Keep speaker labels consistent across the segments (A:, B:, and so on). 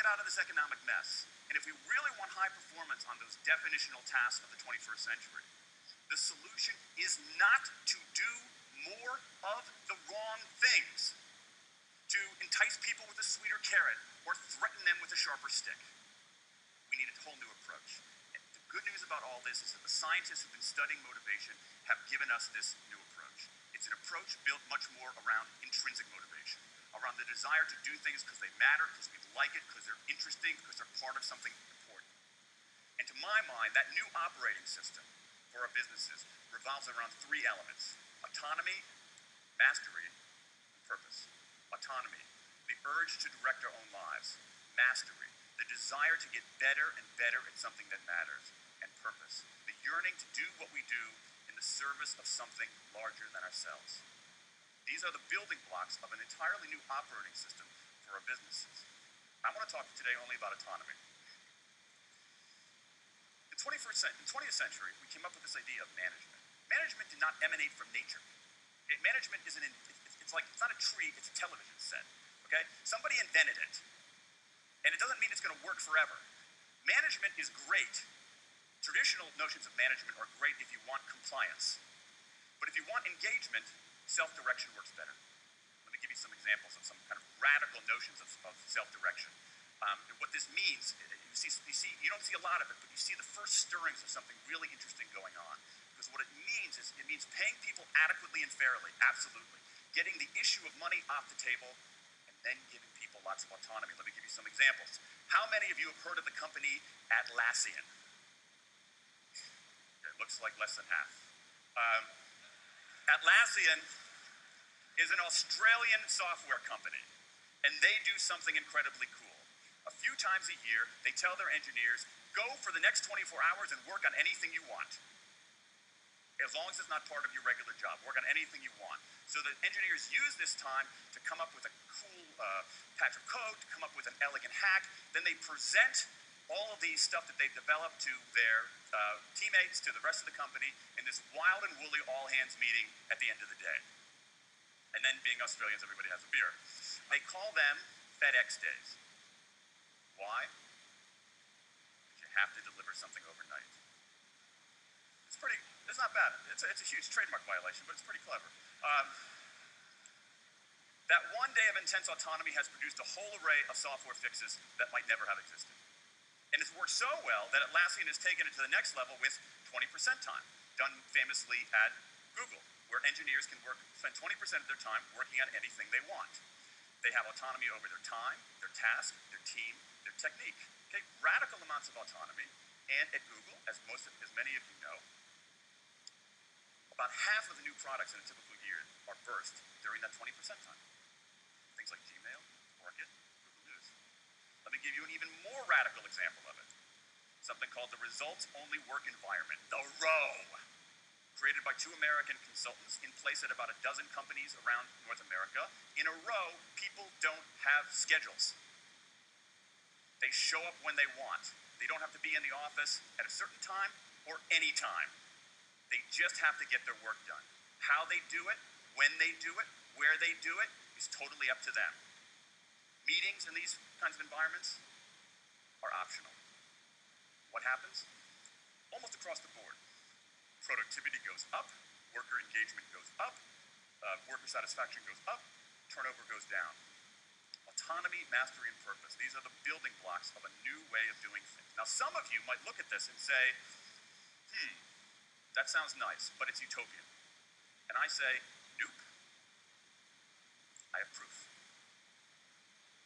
A: get out of this economic mess, and if we really want high performance on those definitional tasks of the 21st century, the solution is not to do more of the wrong things, to entice people with a sweeter carrot or threaten them with a sharper stick. We need a whole new approach. And the good news about all this is that the scientists who've been studying motivation have given us this new approach. It's an approach built much more around intrinsic motivation, around the desire to do things because they matter, because we like it, because they're interesting, because they're part of something important. And to my mind, that new operating system for our businesses revolves around three elements: autonomy, mastery, and purpose. Autonomy, the urge to direct our own lives. Mastery, the desire to get better and better at something that matters. And purpose, the yearning to do what we do in the service of something larger than ourselves. These are the building blocks of an entirely new operating system for our businesses. I want to talk today only about autonomy. In the 20th century, we came up with this idea of management. Management did not emanate from nature. Management isn't it's not a tree, it's a television set, okay? Somebody invented it, and it doesn't mean it's gonna work forever. Management is great. Traditional notions of management are great if you want compliance. But if you want engagement, self-direction works better. Let me give you some examples of some kind of radical notions of self-direction. What this means, you don't see a lot of it, but you see the first stirrings of something really interesting going on. Because what it means is, it means paying people adequately and fairly, absolutely. Getting the issue of money off the table, and then giving people lots of autonomy. Let me give you some examples. How many of you have heard of the company Atlassian? It looks like less than half. Atlassian is an Australian software company, and they do something incredibly cool. A few times a year, they tell their engineers, go for the next 24 hours and work on anything you want. As long as it's not part of your regular job, work on anything you want. So the engineers use this time to come up with a cool patch of code, to come up with an elegant hack. Then they present all of these stuff that they've developed to their teammates, to the rest of the company, in this wild and woolly all-hands meeting at the end of the day. And then, being Australians, everybody has a beer. They call them FedEx days. Why? Because you have to deliver something overnight. It's not bad. It's a huge trademark violation, but it's pretty clever. That one day of intense autonomy has produced a whole array of software fixes that might never have existed. And it's worked so well that Atlassian has taken it to the next level with 20% time, done famously at Google, where engineers can spend 20% of their time working on anything they want. They have autonomy over their time, their task, their team, their technique. Okay, radical amounts of autonomy. And at Google, as many of you know, about half of the new products in a typical year are birthed during that 20% time. Things like Gmail, Orkut, Google News. Let me give you an even more radical example of it. Something called the results-only work environment, the ROW. Created by two American consultants in place at about a dozen companies around North America. In a row, people don't have schedules. They show up when they want. They don't have to be in the office at a certain time or any time. They just have to get their work done. How they do it, when they do it, where they do it, is totally up to them. Meetings in these kinds of environments are optional. What happens? Almost across the board. Productivity goes up, worker engagement goes up, worker satisfaction goes up, turnover goes down. Autonomy, mastery, and purpose. These are the building blocks of a new way of doing things. Now, some of you might look at this and say, that sounds nice, but it's utopian. And I say, nope. I have proof.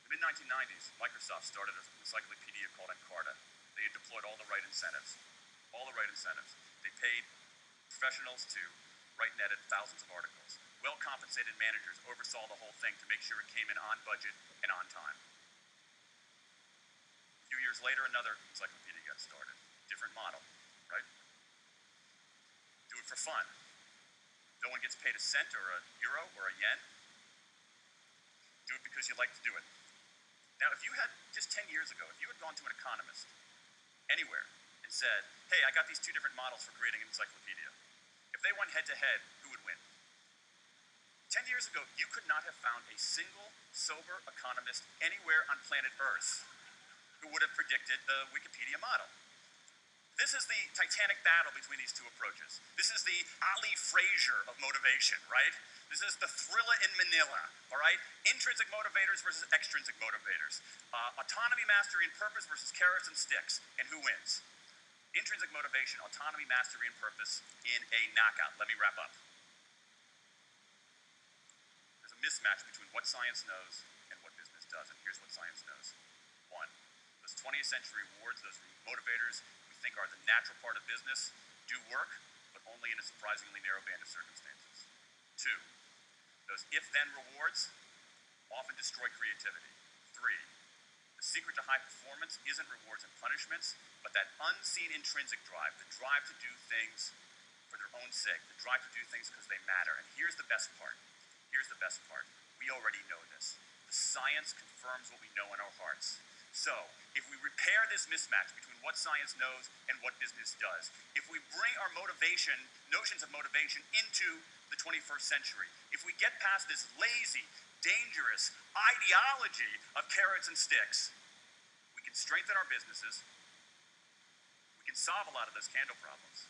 A: In the mid-1990s, Microsoft started an encyclopedia called Encarta. They had deployed all the right incentives. They paid professionals to write and edit thousands of articles. Well-compensated managers oversaw the whole thing to make sure it came in on budget and on time. A few years later, another encyclopedia got started. Different model, right? Do it for fun. No one gets paid a cent or a euro or a yen. Do it because you like to do it. Now, if you had, just 10 years ago, if you had gone to an economist anywhere and said, hey, I got these two different models for creating an encyclopedia. If they went head-to-head, who would win? 10 years ago, you could not have found a single sober economist anywhere on planet Earth who would have predicted the Wikipedia model. This is the titanic battle between these two approaches. This is the Ali Frazier of motivation, right? This is the Thrilla in Manila, all right? Intrinsic motivators versus extrinsic motivators. Autonomy, mastery, and purpose versus carrots and sticks. And who wins? Intrinsic motivation, autonomy, mastery, and purpose in a knockout. Let me wrap up. There's a mismatch between what science knows and what business does. And here's what science knows. One, those 20th century rewards, those motivators we think are the natural part of business, do work, but only in a surprisingly narrow band of circumstances. Two, those if-then rewards often destroy creativity. Three, the secret to high performance isn't rewards and punishments, but that unseen intrinsic drive, the drive to do things for their own sake, the drive to do things because they matter. And here's the best part. Here's the best part. We already know this. The science confirms what we know in our hearts. So, if we repair this mismatch between what science knows and what business does, if we bring our motivation, notions of motivation into the 21st century, if we get past this lazy, dangerous ideology of carrots and sticks, we can strengthen our businesses, we can solve a lot of those candle problems,